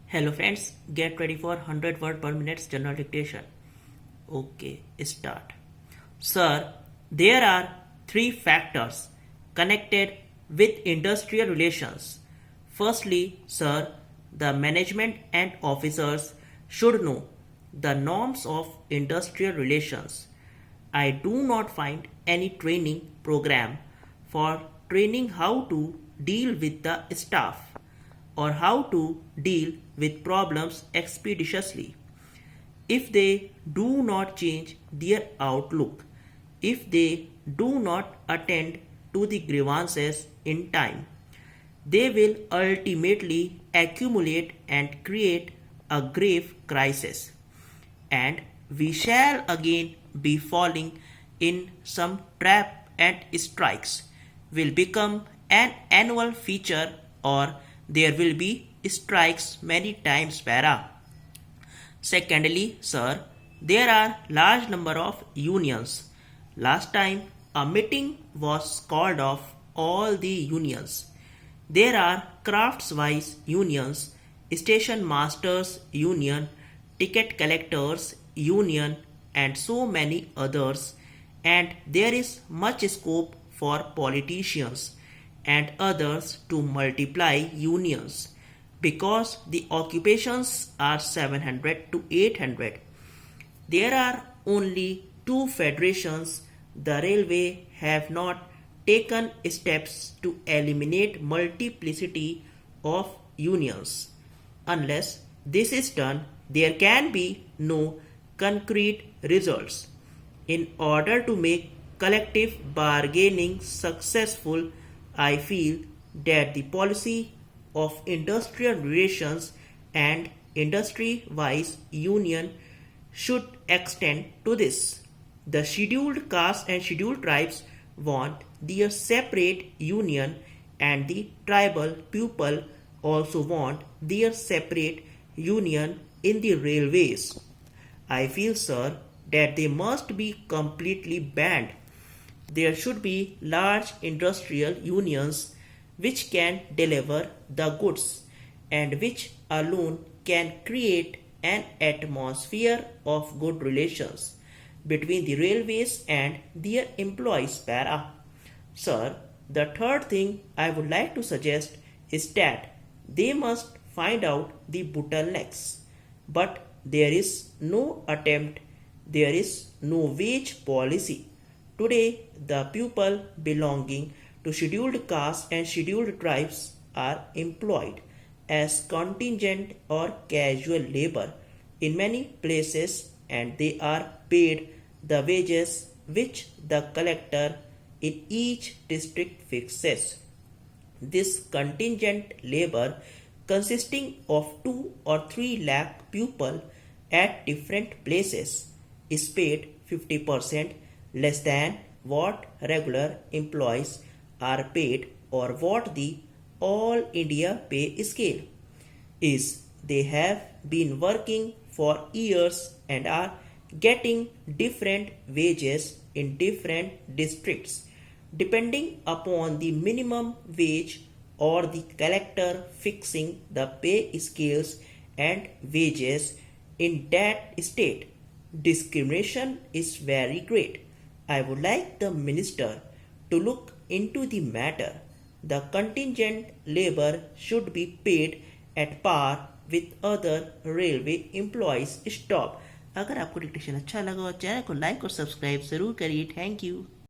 Hello friends, get ready for 100 word per minute general dictation. Okay, start. Sir, there are three factors connected with industrial relations. Firstly, sir, the management and officers should know the norms of industrial relations. I do not find any training program for training how to deal with the staff or how to deal with problems expeditiously. If they do not change their outlook, if they do not attend to the grievances in time, they will ultimately accumulate and create a grave crisis. And we shall again be falling in some trap and strikes will become an annual feature or there will be strikes many times para. Secondly, sir, there are large number of unions. Last time a meeting was called of all the unions. There are crafts-wise unions, station masters union, ticket collectors union and so many others, and there is much scope for politicians and others to multiply unions because the occupations are 700 to 800. There are only two federations. The railway have not taken steps to eliminate multiplicity of unions. Unless this is done, there can be no concrete results. In order to make collective bargaining successful, I feel that the policy of industrial relations and industry-wise union should extend to this. The scheduled castes and scheduled tribes want their separate union and the tribal people also want their separate union in the railways. I feel, sir, that they must be completely banned. There should be large industrial unions which can deliver the goods and which alone can create an atmosphere of good relations between the railways and their employees para. Sir, the third thing I would like to suggest is that they must find out the bottlenecks. But there is no attempt, there is no wage policy. Today, the people belonging to scheduled castes and scheduled tribes are employed as contingent or casual labor in many places and they are paid the wages which the collector in each district fixes. This contingent labor consisting of 2 or 3 lakh people at different places is paid 50% less than what regular employees are paid or what the all India pay scale is. They have been working for years and are getting different wages in different districts depending upon the minimum wage or the collector fixing the pay scales and wages in that state. Discrimination is very great. I would like the minister to look into the matter. The contingent labor should be paid at par with other railway employees. Stop. अगर आपको dictation अच्छा लगा और channel को like और subscribe जरूर करिए। Thank you.